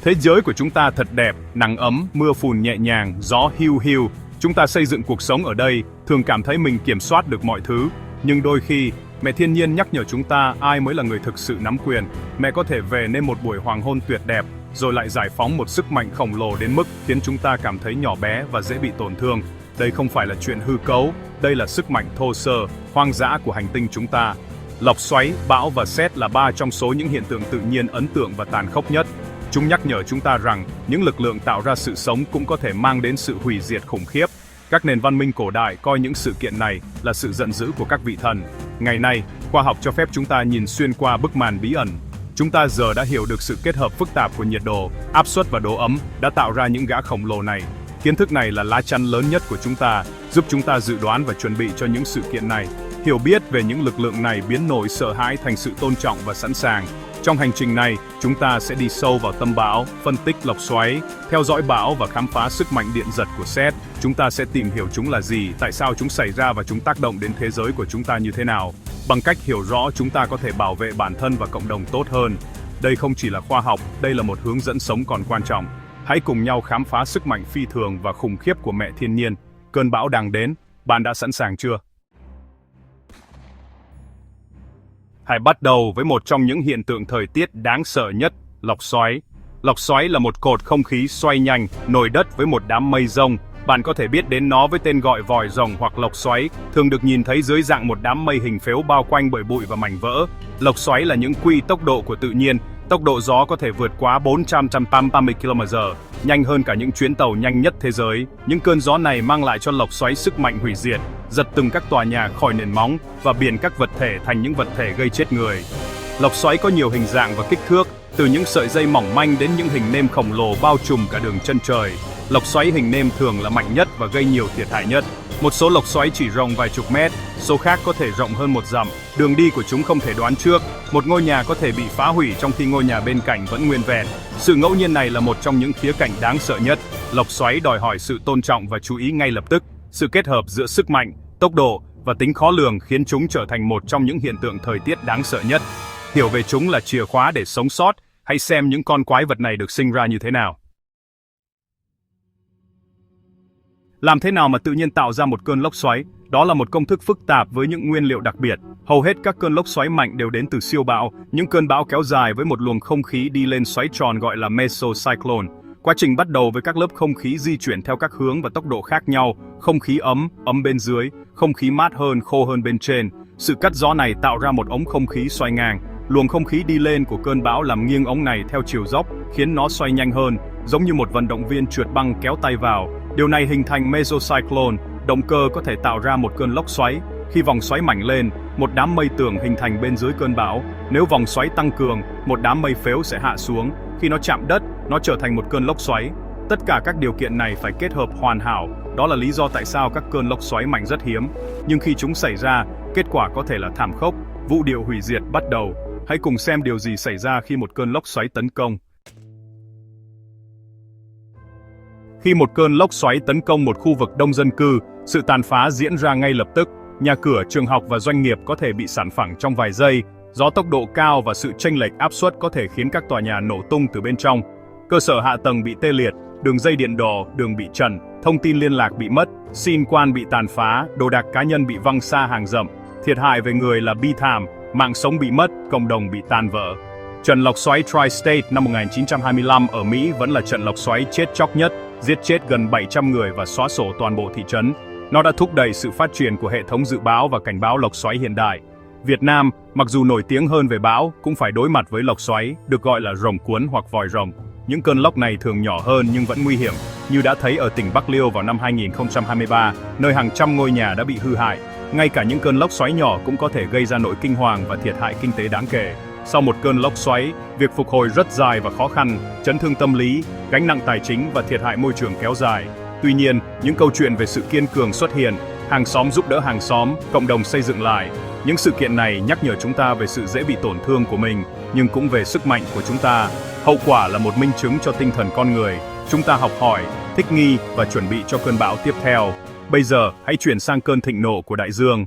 Thế giới của chúng ta thật đẹp, nắng ấm, mưa phùn nhẹ nhàng, gió hiu hiu. Chúng ta xây dựng cuộc sống ở đây, thường cảm thấy mình kiểm soát được mọi thứ. Nhưng đôi khi, mẹ thiên nhiên nhắc nhở chúng ta ai mới là người thực sự nắm quyền. Mẹ có thể về nên một buổi hoàng hôn tuyệt đẹp, rồi lại giải phóng một sức mạnh khổng lồ đến mức khiến chúng ta cảm thấy nhỏ bé và dễ bị tổn thương. Đây không phải là chuyện hư cấu, đây là sức mạnh thô sơ, hoang dã của hành tinh chúng ta. Lốc xoáy, bão và sét là ba trong số những hiện tượng tự nhiên ấn tượng và tàn khốc nhất. Chúng nhắc nhở chúng ta rằng những lực lượng tạo ra sự sống cũng có thể mang đến sự hủy diệt khủng khiếp. Các nền văn minh cổ đại coi những sự kiện này là sự giận dữ của các vị thần. Ngày nay, khoa học cho phép chúng ta nhìn xuyên qua bức màn bí ẩn. Chúng ta giờ đã hiểu được sự kết hợp phức tạp của nhiệt độ, áp suất và độ ấm đã tạo ra những gã khổng lồ này. Kiến thức này là lá chắn lớn nhất của chúng ta, giúp chúng ta dự đoán và chuẩn bị cho những sự kiện này. Hiểu biết về những lực lượng này biến nỗi sợ hãi thành sự tôn trọng và sẵn sàng. Trong hành trình này, chúng ta sẽ đi sâu vào tâm bão, phân tích lốc xoáy, theo dõi bão và khám phá sức mạnh điện giật của sét. Chúng ta sẽ tìm hiểu chúng là gì, tại sao chúng xảy ra và chúng tác động đến thế giới của chúng ta như thế nào. Bằng cách hiểu rõ, chúng ta có thể bảo vệ bản thân và cộng đồng tốt hơn. Đây không chỉ là khoa học, đây là một hướng dẫn sống còn quan trọng. Hãy cùng nhau khám phá sức mạnh phi thường và khủng khiếp của mẹ thiên nhiên. Cơn bão đang đến, bạn đã sẵn sàng chưa? Hãy bắt đầu với một trong những hiện tượng thời tiết đáng sợ nhất, lốc xoáy. Lốc xoáy là một cột không khí xoay nhanh, nổi đất với một đám mây rông. Bạn có thể biết đến nó với tên gọi vòi rồng hoặc lốc xoáy, thường được nhìn thấy dưới dạng một đám mây hình phếu bao quanh bởi bụi và mảnh vỡ. Lốc xoáy là những quy tốc độ của tự nhiên. Tốc độ gió có thể vượt quá 430 km/h, nhanh hơn cả những chuyến tàu nhanh nhất thế giới. Những cơn gió này mang lại cho lốc xoáy sức mạnh hủy diệt, giật từng các tòa nhà khỏi nền móng và biến các vật thể thành những vật thể gây chết người. Lốc xoáy có nhiều hình dạng và kích thước, từ những sợi dây mỏng manh đến những hình nêm khổng lồ bao trùm cả đường chân trời. Lốc xoáy hình nêm thường là mạnh nhất và gây nhiều thiệt hại nhất. Một số lốc xoáy chỉ rộng vài chục mét, số khác có thể rộng hơn 1 dặm. Đường đi của chúng không thể đoán trước. Một ngôi nhà có thể bị phá hủy trong khi ngôi nhà bên cạnh vẫn nguyên vẹn. Sự ngẫu nhiên này là một trong những khía cạnh đáng sợ nhất. Lốc xoáy đòi hỏi sự tôn trọng và chú ý ngay lập tức. Sự kết hợp giữa sức mạnh, tốc độ và tính khó lường khiến chúng trở thành một trong những hiện tượng thời tiết đáng sợ nhất. Hiểu về chúng là chìa khóa để sống sót. Hãy xem những con quái vật này được sinh ra như thế nào. Làm thế nào mà tự nhiên tạo ra một cơn lốc xoáy? Đó là một công thức phức tạp với những nguyên liệu đặc biệt. Hầu hết các cơn lốc xoáy mạnh đều đến từ siêu bão, những cơn bão kéo dài với một luồng không khí đi lên xoáy tròn gọi là mesocyclone. Quá trình bắt đầu với các lớp không khí di chuyển theo các hướng và tốc độ khác nhau, không khí ấm bên dưới, không khí mát hơn, khô hơn bên trên. Sự cắt gió này tạo ra một ống không khí xoay ngang. Luồng không khí đi lên của cơn bão làm nghiêng ống này theo chiều dốc, khiến nó xoay nhanh hơn, giống như một vận động viên trượt băng kéo tay vào. Điều này hình thành mesocyclone, động cơ có thể tạo ra một cơn lốc xoáy. Khi vòng xoáy mạnh lên, một đám mây tường hình thành bên dưới cơn bão. Nếu vòng xoáy tăng cường, một đám mây phếu sẽ hạ xuống. Khi nó chạm đất, nó trở thành một cơn lốc xoáy. Tất cả các điều kiện này phải kết hợp hoàn hảo. Đó là lý do tại sao các cơn lốc xoáy mạnh rất hiếm. Nhưng khi chúng xảy ra, kết quả có thể là thảm khốc. Vũ điệu hủy diệt bắt đầu. Hãy cùng xem điều gì xảy ra khi một cơn lốc xoáy tấn công. Khi một cơn lốc xoáy tấn công một khu vực đông dân cư, sự tàn phá diễn ra ngay lập tức. Nhà cửa, trường học và doanh nghiệp có thể bị sản phẳng trong vài giây. Gió tốc độ cao và sự chênh lệch áp suất có thể khiến các tòa nhà nổ tung từ bên trong. Cơ sở hạ tầng bị tê liệt, đường dây điện đổ, đường bị trần, thông tin liên lạc bị mất, sinh quan bị tàn phá, đồ đạc cá nhân bị văng xa hàng dặm. Thiệt hại về người là bi thảm, mạng sống bị mất, cộng đồng bị tan vỡ. Trận lốc xoáy Tri-State năm 1925 ở Mỹ vẫn là trận lốc xoáy chết chóc nhất, giết chết gần 700 người và xóa sổ toàn bộ thị trấn. Nó đã thúc đẩy sự phát triển của hệ thống dự báo và cảnh báo lốc xoáy hiện đại. Việt Nam, mặc dù nổi tiếng hơn về bão, cũng phải đối mặt với lốc xoáy, được gọi là rồng cuốn hoặc vòi rồng. Những cơn lốc này thường nhỏ hơn nhưng vẫn nguy hiểm, như đã thấy ở tỉnh Bạc Liêu vào năm 2023, nơi hàng trăm ngôi nhà đã bị hư hại. Ngay cả những cơn lốc xoáy nhỏ cũng có thể gây ra nỗi kinh hoàng và thiệt hại kinh tế đáng kể. Sau một cơn lốc xoáy, việc phục hồi rất dài và khó khăn, chấn thương tâm lý, gánh nặng tài chính và thiệt hại môi trường kéo dài. Tuy nhiên, những câu chuyện về sự kiên cường xuất hiện, hàng xóm giúp đỡ hàng xóm, cộng đồng xây dựng lại. Những sự kiện này nhắc nhở chúng ta về sự dễ bị tổn thương của mình, nhưng cũng về sức mạnh của chúng ta. Hậu quả là một minh chứng cho tinh thần con người. Chúng ta học hỏi, thích nghi và chuẩn bị cho cơn bão tiếp theo. Bây giờ, hãy chuyển sang cơn thịnh nộ của đại dương.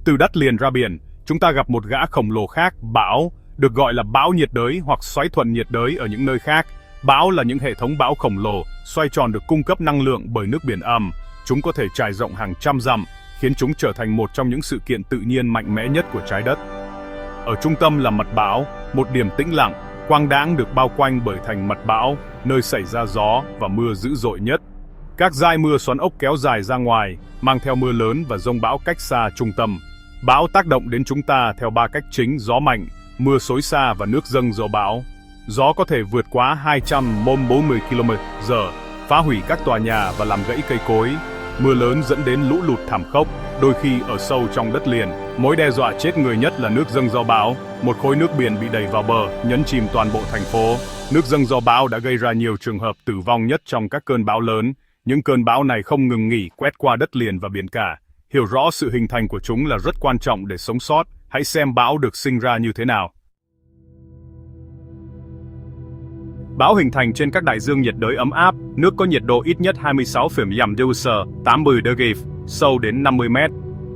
Từ đất liền ra biển, chúng ta gặp một gã khổng lồ khác, bão. được gọi là bão nhiệt đới hoặc xoáy thuận nhiệt đới ở những nơi khác. Bão là những hệ thống bão khổng lồ, xoay tròn được cung cấp năng lượng bởi nước biển ẩm. Chúng có thể trải rộng hàng trăm dặm, khiến chúng trở thành một trong những sự kiện tự nhiên mạnh mẽ nhất của trái đất. Ở trung tâm là mặt bão, một điểm tĩnh lặng, quang đãng được bao quanh bởi thành mặt bão, nơi xảy ra gió và mưa dữ dội nhất. Các dải mưa xoắn ốc kéo dài ra ngoài, mang theo mưa lớn và dông bão cách xa trung tâm. Bão tác động đến chúng ta theo ba cách chính: gió mạnh, mưa xối xả và nước dâng do bão. Gió có thể vượt quá 240 km/h, phá hủy các tòa nhà và làm gãy cây cối. Mưa lớn dẫn đến lũ lụt thảm khốc, đôi khi ở sâu trong đất liền. Mối đe dọa chết người nhất là nước dâng do bão. Một khối nước biển bị đẩy vào bờ, nhấn chìm toàn bộ thành phố. Nước dâng do bão đã gây ra nhiều trường hợp tử vong nhất trong các cơn bão lớn. Những cơn bão này không ngừng nghỉ quét qua đất liền và biển cả. Hiểu rõ sự hình thành của chúng là rất quan trọng để sống sót. Hãy xem bão được sinh ra như thế nào. Bão hình thành trên các đại dương nhiệt đới ấm áp, nước có nhiệt độ ít nhất 26,5°C, 80°C, sâu đến 50 mét.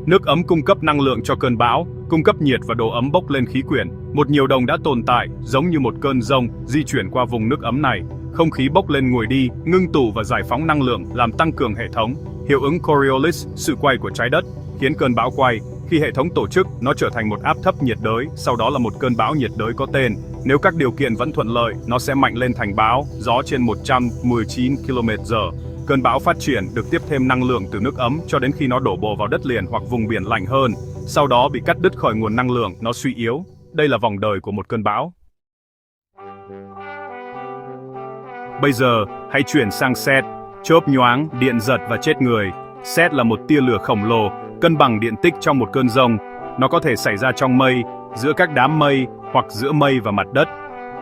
Nước ấm cung cấp năng lượng cho cơn bão, cung cấp nhiệt và độ ấm bốc lên khí quyển. Một nhiều đồng đã tồn tại, giống như một cơn giông, di chuyển qua vùng nước ấm này. Không khí bốc lên nguội đi, ngưng tụ và giải phóng năng lượng, làm tăng cường hệ thống. Hiệu ứng Coriolis, sự quay của trái đất, khiến cơn bão quay. Khi hệ thống tổ chức, nó trở thành một áp thấp nhiệt đới, sau đó là một cơn bão nhiệt đới có tên. Nếu các điều kiện vẫn thuận lợi, nó sẽ mạnh lên thành bão, gió trên 119 km/h. Cơn bão phát triển được tiếp thêm năng lượng từ nước ấm cho đến khi nó đổ bộ vào đất liền hoặc vùng biển lạnh hơn. Sau đó bị cắt đứt khỏi nguồn năng lượng, nó suy yếu. Đây là vòng đời của một cơn bão. Bây giờ, hãy chuyển sang sét, chớp nhoáng, điện giật và chết người. Sét là một tia lửa khổng lồ, cân bằng điện tích trong một cơn giông. Nó có thể xảy ra trong mây, giữa các đám mây hoặc giữa mây và mặt đất.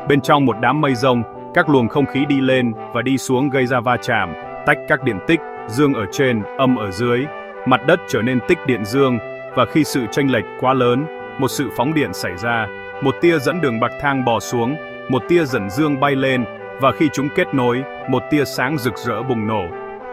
Bên trong một đám mây giông, các luồng không khí đi lên và đi xuống gây ra va chạm, tách các điện tích, dương ở trên, âm ở dưới. Mặt đất trở nên tích điện dương, và khi sự chênh lệch quá lớn, một sự phóng điện xảy ra. Một tia dẫn đường bậc thang bò xuống, một tia dẫn dương bay lên, và khi chúng kết nối, một tia sáng rực rỡ bùng nổ.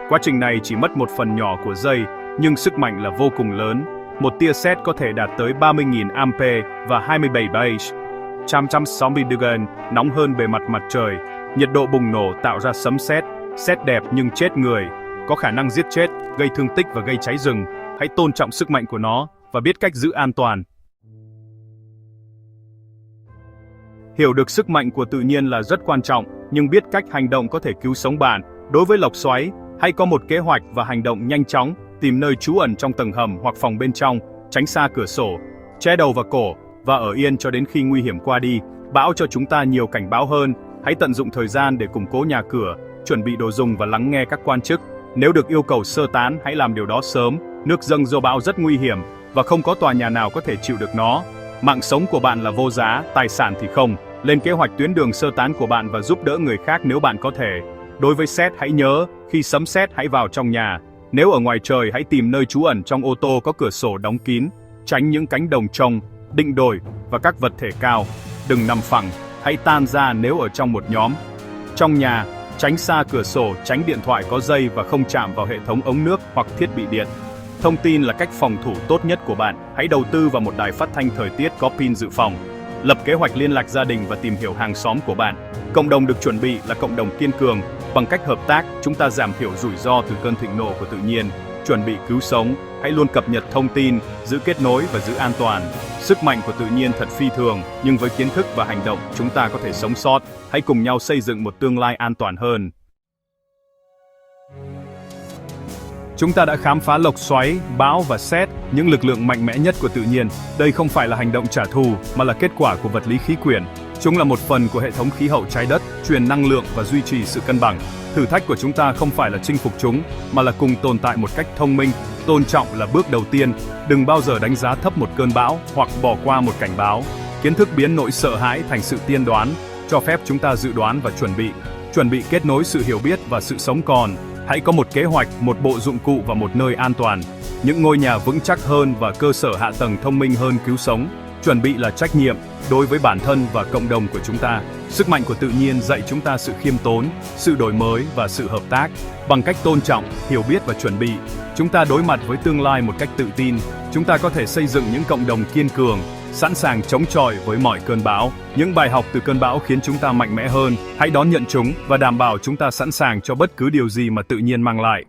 Quá trình này chỉ mất một phần nhỏ của giây, nhưng sức mạnh là vô cùng lớn. Một tia sét có thể đạt tới 30.000 ampe và 27 Bayes, 160 Dugan, nóng hơn bề mặt mặt trời. Nhiệt độ bùng nổ tạo ra sấm sét. Sét đẹp nhưng chết người, có khả năng giết chết, gây thương tích và gây cháy rừng. Hãy tôn trọng sức mạnh của nó và biết cách giữ an toàn. Hiểu được sức mạnh của tự nhiên là rất quan trọng, nhưng biết cách hành động có thể cứu sống bạn. Đối với lốc xoáy, hãy có một kế hoạch và hành động nhanh chóng, tìm nơi trú ẩn trong tầng hầm hoặc phòng bên trong, tránh xa cửa sổ, che đầu và cổ, và ở yên cho đến khi nguy hiểm qua đi. Bão cho chúng ta nhiều cảnh báo hơn, hãy tận dụng thời gian để củng cố nhà cửa, chuẩn bị đồ dùng và lắng nghe các quan chức. Nếu được yêu cầu sơ tán, hãy làm điều đó sớm. Nước dâng do bão rất nguy hiểm, và không có tòa nhà nào có thể chịu được nó. Mạng sống của bạn là vô giá, tài sản thì không. Lên kế hoạch tuyến đường sơ tán của bạn và giúp đỡ người khác nếu bạn có thể. Đối với sét, hãy nhớ, khi sấm sét hãy vào trong nhà. Nếu ở ngoài trời, hãy tìm nơi trú ẩn trong ô tô có cửa sổ đóng kín, tránh những cánh đồng trồng, định đồi và các vật thể cao. Đừng nằm phẳng, hãy tan ra nếu ở trong một nhóm. Trong nhà, tránh xa cửa sổ, tránh điện thoại có dây và không chạm vào hệ thống ống nước hoặc thiết bị điện. Thông tin là cách phòng thủ tốt nhất của bạn. Hãy đầu tư vào một đài phát thanh thời tiết có pin dự phòng. Lập kế hoạch liên lạc gia đình và tìm hiểu hàng xóm của bạn. Cộng đồng được chuẩn bị là cộng đồng kiên cường. Bằng cách hợp tác, chúng ta giảm thiểu rủi ro từ cơn thịnh nộ của tự nhiên. Chuẩn bị cứu sống, hãy luôn cập nhật thông tin, giữ kết nối và giữ an toàn. Sức mạnh của tự nhiên thật phi thường, nhưng với kiến thức và hành động, chúng ta có thể sống sót. Hãy cùng nhau xây dựng một tương lai an toàn hơn. Chúng ta đã khám phá lốc xoáy, bão và sét, những lực lượng mạnh mẽ nhất của tự nhiên. Đây không phải là hành động trả thù, mà là kết quả của vật lý khí quyển. Chúng là một phần của hệ thống khí hậu trái đất, truyền năng lượng và duy trì sự cân bằng. Thử thách của chúng ta không phải là chinh phục chúng, mà là cùng tồn tại một cách thông minh. Tôn trọng là bước đầu tiên. Đừng bao giờ đánh giá thấp một cơn bão hoặc bỏ qua một cảnh báo. Kiến thức biến nỗi sợ hãi thành sự tiên đoán, cho phép chúng ta dự đoán và chuẩn bị kết nối sự hiểu biết và sự sống còn. Hãy có một kế hoạch, một bộ dụng cụ và một nơi an toàn. Những ngôi nhà vững chắc hơn và cơ sở hạ tầng thông minh hơn cứu sống. Chuẩn bị là trách nhiệm đối với bản thân và cộng đồng của chúng ta. Sức mạnh của tự nhiên dạy chúng ta sự khiêm tốn, sự đổi mới và sự hợp tác. Bằng cách tôn trọng, hiểu biết và chuẩn bị, chúng ta đối mặt với tương lai một cách tự tin. Chúng ta có thể xây dựng những cộng đồng kiên cường, sẵn sàng chống chọi với mọi cơn bão. Những bài học từ cơn bão khiến chúng ta mạnh mẽ hơn. Hãy đón nhận chúng và đảm bảo chúng ta sẵn sàng cho bất cứ điều gì mà tự nhiên mang lại.